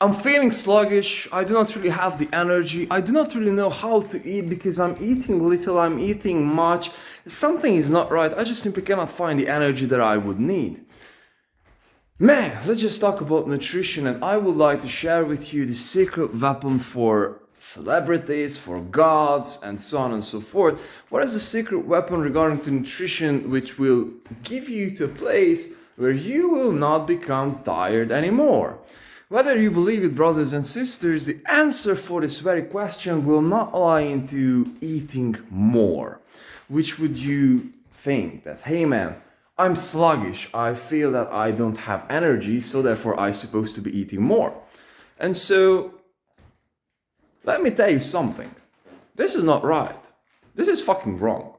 I'm feeling sluggish, I do not really have the energy, I do not really know how to eat because I'm eating little, I'm eating much, something is not right, I just simply cannot find the energy that I would need. Man, let's just talk about nutrition, and I would like to share with you the secret weapon for celebrities, for gods, and so on and so forth. What is the secret weapon regarding to nutrition which will give you to a place where you will not become tired anymore? Whether you believe it, brothers and sisters, the answer for this very question will not lie into eating more. Which would you think that, hey man, I'm sluggish, I feel that I don't have energy, so therefore I'm supposed to be eating more. And so, let me tell you something. This is not right. This is fucking wrong.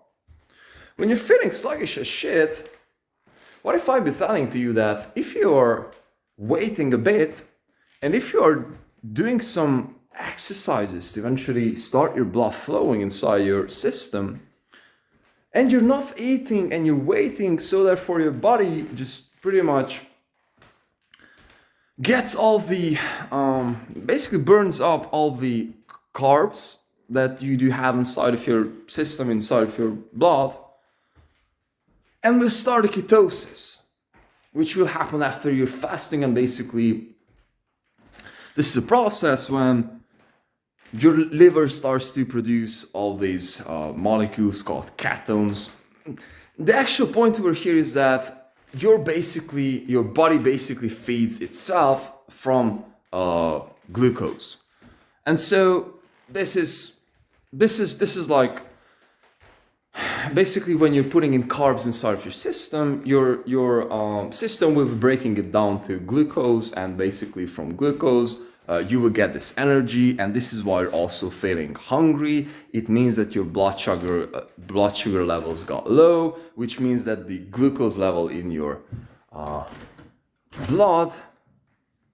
When you're feeling sluggish as shit, what if I be telling to you that if you're waiting a bit, and if you're doing some exercises to eventually start your blood flowing inside your system, and you're not eating and you're waiting, so therefore your body just pretty much gets all the, basically burns up all the carbs that you do have inside of your system, inside of your blood, and will start a ketosis, which will happen after you're fasting. And basically, this is a process when your liver starts to produce all these molecules called ketones. The actual point over here is that your body basically feeds itself from glucose, and so this is like basically when you're putting in carbs inside of your system, your system will be breaking it down to glucose, and basically from glucose you will get this energy, and this is why you're also feeling hungry. It means that your blood sugar levels got low, which means that the glucose level in your blood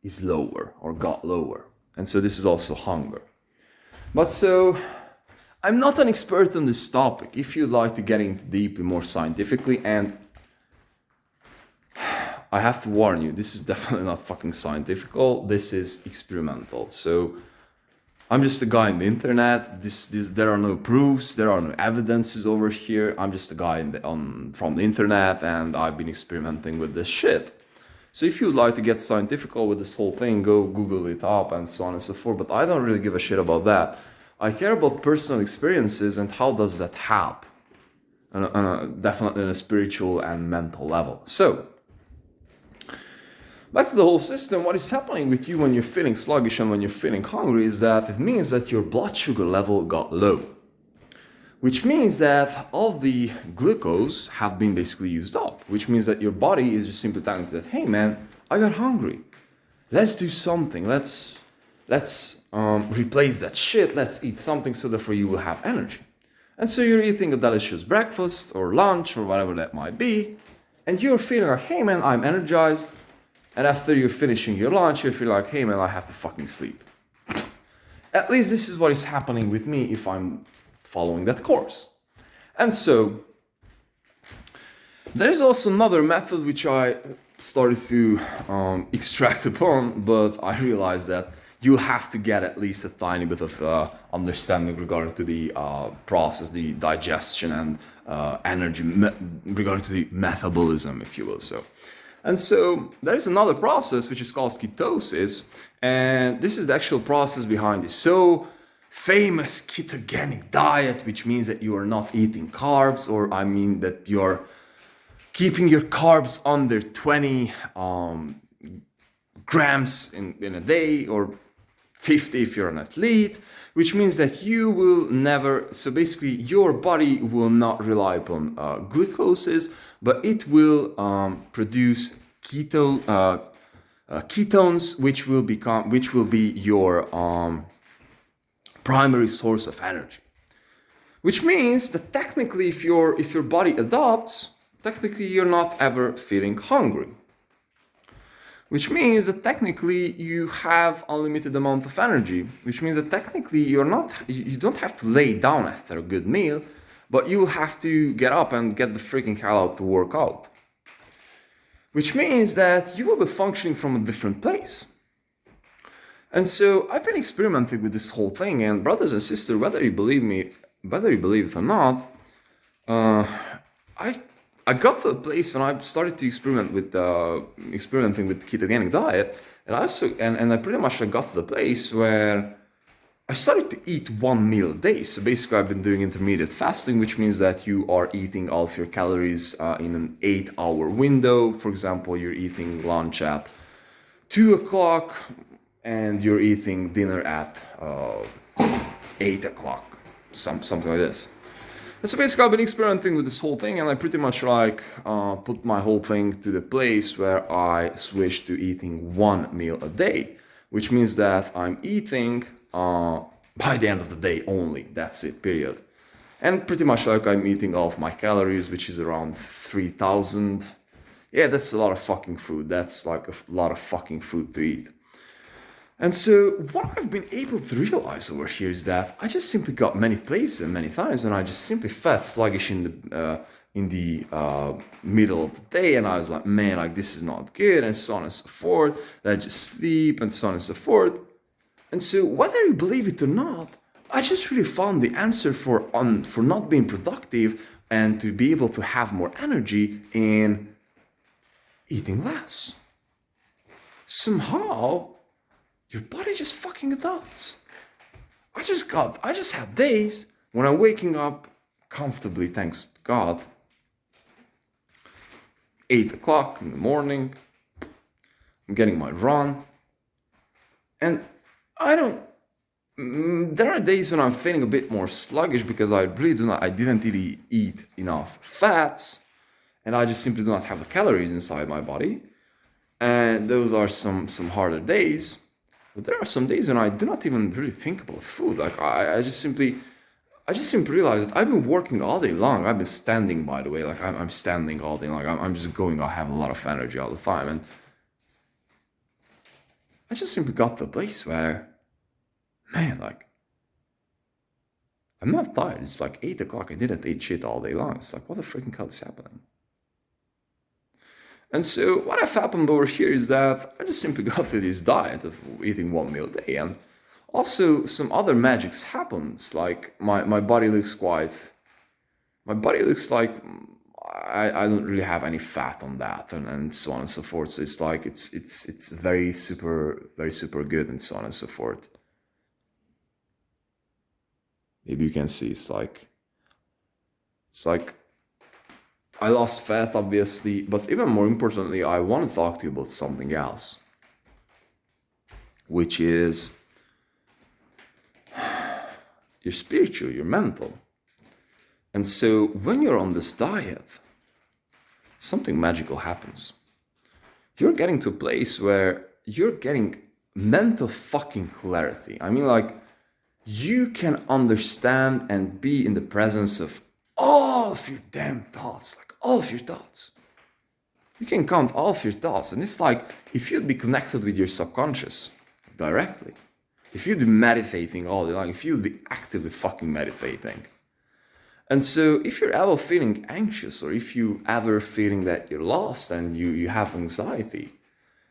is lower or got lower, and so this is also hunger. But so I'm not an expert on this topic. If you'd like to get into deeply more scientifically, and I have to warn you, this is definitely not fucking scientifical. This is experimental. So I'm just a guy on the internet. There are no proofs. There are no evidences over here. I'm just a guy from the internet, and I've been experimenting with this shit. So if you'd like to get scientifical with this whole thing, go Google it up and so on and so forth. But I don't really give a shit about that. I care about personal experiences and how does that help, definitely on a spiritual and mental level. So, back to the whole system, what is happening with you when you're feeling sluggish and when you're feeling hungry is that it means that your blood sugar level got low. Which means that all the glucose have been basically used up. Which means that your body is just simply telling you that, hey man, I got hungry. Let's do something. Let's replace that shit. Let's eat something so therefore you will have energy. And so you're eating a delicious breakfast or lunch or whatever that might be, and you're feeling like, hey man, I'm energized. And after you're finishing your lunch, you feel like, hey man, I have to fucking sleep. At least this is what is happening with me if I'm following that course. And so there's also another method which I started to extract upon, but I realized that you have to get at least a tiny bit of understanding regarding to the process, the digestion, and energy, regarding to the metabolism, if you will. And so there's another process which is called ketosis, and this is the actual process behind this so famous ketogenic diet, which means that you are not eating carbs, or I mean that you're keeping your carbs under 20 grams in a day, or 50 if you're an athlete, which means that you will never, so basically your body will not rely upon glucoses, but it will produce ketones, which will be your primary source of energy. Which means that technically, if your body adopts, technically you're not ever feeling hungry. Which means that technically you have unlimited amount of energy. Which means that technically you don't have to lay down after a good meal, but you will have to get up and get the freaking hell out to work out. Which means that you will be functioning from a different place. And so I've been experimenting with this whole thing, and brothers and sisters, whether you believe it or not, uh, I I got to a place when I started to experimenting with the ketogenic diet, and I pretty much got to the place where I started to eat one meal a day. So basically, I've been doing intermediate fasting, which means that you are eating all of your calories in an 8-hour window. For example, you're eating lunch at 2 o'clock, and you're eating dinner at 8 o'clock, something like this. And so basically, I've been experimenting with this whole thing, and I pretty much put my whole thing to the place where I switched to eating one meal a day, which means that I'm eating by the end of the day only. That's it, period. And pretty much like I'm eating all of my calories, which is around 3,000. Yeah, that's a lot of fucking food. That's like a lot of fucking food to eat. And so what I've been able to realize over here is that I just simply got many places and many times when I just simply felt sluggish in the middle of the day, and I was like, man, like this is not good, and so on and so forth. And I just sleep and so on and so forth. And so whether you believe it or not, I just really found the answer for not being productive and to be able to have more energy in eating less. Somehow your body just fucking adapts. I just have days when I'm waking up comfortably, thanks to God, 8 o'clock in the morning. I'm getting my run. And there are days when I'm feeling a bit more sluggish because I didn't really eat enough fats, and I just simply do not have the calories inside my body. And those are some harder days. But there are some days when I do not even really think about food. Like I just simply realize that I've been working all day long. I've been standing, by the way. Like I'm standing all day long. I'm just going. I have a lot of energy all the time, and I just simply got to the place where, man, like I'm not tired. It's like 8 o'clock. I didn't eat shit all day long. It's like, what the freaking hell is happening? And so what have happened over here is that I just simply got to this diet of eating one meal a day, and also some other magics happens. Like my body looks like I don't really have any fat on that, and so on and so forth. So it's like it's very super good, and so on and so forth. Maybe you can see it's like I lost fat, obviously, but even more importantly, I want to talk to you about something else, which is your spiritual, your mental. And so when you're on this diet, something magical happens. You're getting to a place where you're getting mental fucking clarity. I mean, like, you can understand and be in the presence of all of your damn thoughts, like all of your thoughts. You can count all of your thoughts, and it's like if you'd be connected with your subconscious directly, if you'd be meditating all day long, if you'd be actively fucking meditating. And so if you're ever feeling anxious, or if you ever feeling that you're lost and you have anxiety,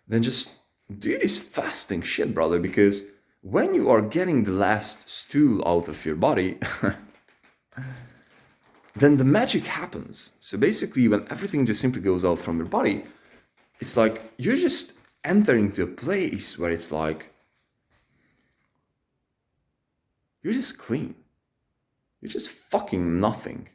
then just do this fasting shit, brother, because when you are getting the last stool out of your body, then the magic happens. So basically, when everything just simply goes out from your body, it's like you're just entering to a place where it's like you're just clean. You're just fucking nothing.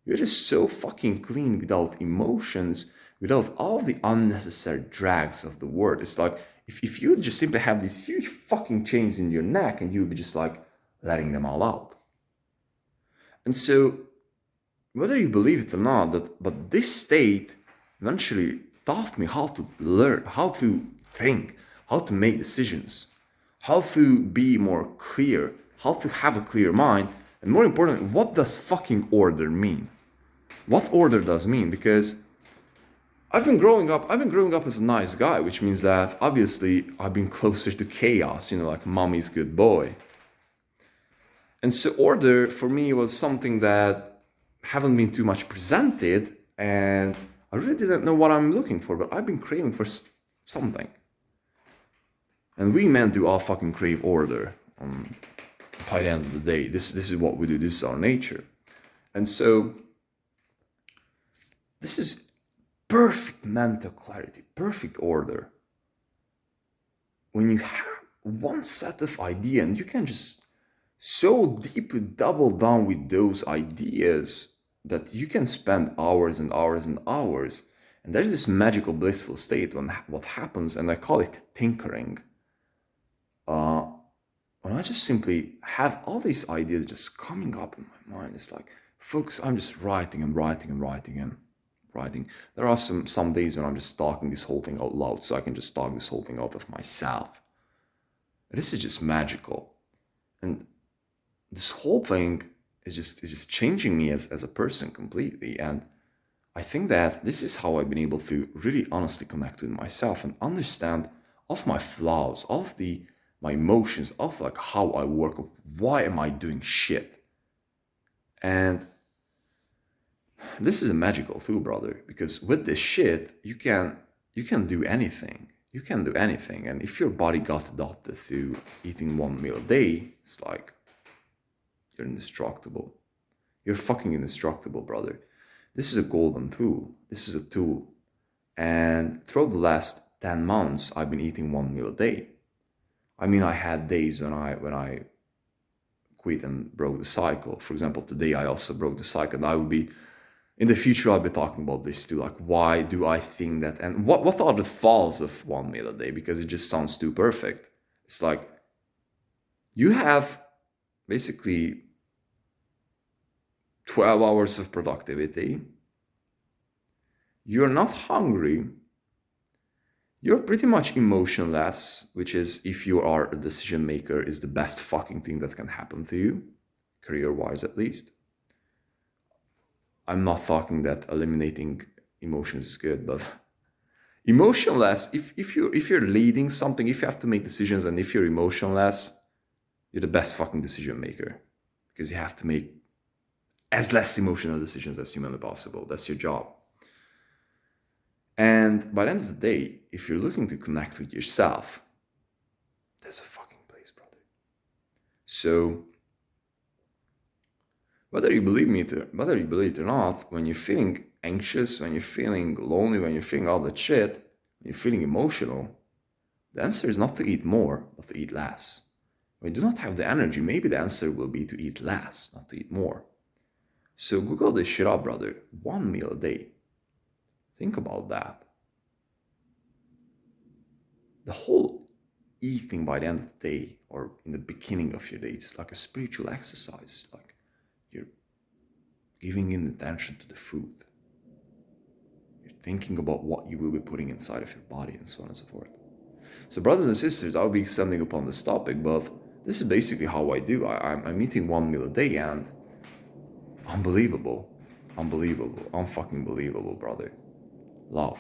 You're just so fucking clean without emotions, without all the unnecessary drags of the world. It's like if you would just simply have these huge fucking chains in your neck and you would be just like letting them all out. And so, whether you believe it or not, but this state eventually taught me how to learn, how to think, how to make decisions, how to be more clear, how to have a clear mind, and more importantly, what does fucking order mean? What order does mean? Because I've been growing up as a nice guy, which means that obviously I've been closer to chaos, like mommy's good boy. And so order for me was something that haven't been too much presented, and I really didn't know what I'm looking for, but I've been craving for something. And we men do all fucking crave order. By the end of the day, this is what we do. This is our nature. And so this is perfect mental clarity, perfect order. When you have one set of ideas and you can just so deeply double down with those ideas that you can spend hours and hours and hours. And there's this magical blissful state when what happens, and I call it tinkering. When I just simply have all these ideas just coming up in my mind, it's like, folks, I'm just writing and writing and writing and writing. There are some days when I'm just talking this whole thing out loud, so I can just talk this whole thing out of myself. This is just magical. And this whole thing is just changing me as a person completely. And I think that this is how I've been able to really honestly connect with myself and understand of my flaws, of my emotions, of like how I work, why am I doing shit. And this is a magical too, brother, because with this shit, you can do anything. You can do anything. And if your body got adopted to eating one meal a day, it's like, you're indestructible. You're fucking indestructible, brother. This is a golden tool. This is a tool. And throughout the last 10 months, I've been eating one meal a day. I mean, I had days when I quit and broke the cycle. For example, today I also broke the cycle. And I will be, in the future, I'll be talking about this too. Like, why do I think that? And what are the falls of one meal a day? Because it just sounds too perfect. It's like, you have basically 12 hours of productivity. You're not hungry. You're pretty much emotionless, which is, if you are a decision maker, is the best fucking thing that can happen to you, career-wise at least. I'm not talking that eliminating emotions is good, but emotionless, if you're leading something, if you have to make decisions and if you're emotionless, you're the best fucking decision maker, because you have to make as less emotional decisions as humanly possible. That's your job. And by the end of the day, if you're looking to connect with yourself, that's a fucking place, brother. So whether you believe it or not, when you're feeling anxious, when you're feeling lonely, when you're feeling all that shit, when you're feeling emotional, the answer is not to eat more, but to eat less. When you do not have the energy, maybe the answer will be to eat less, not to eat more. So Google this shit up, brother. One meal a day. Think about that. The whole eating by the end of the day or in the beginning of your day, it's like a spiritual exercise. Like you're giving in attention to the food. You're thinking about what you will be putting inside of your body and so on and so forth. So brothers and sisters, I'll be extending upon this topic, but this is basically how I do. I'm eating one meal a day and unbelievable, unfucking believable, brother. Love.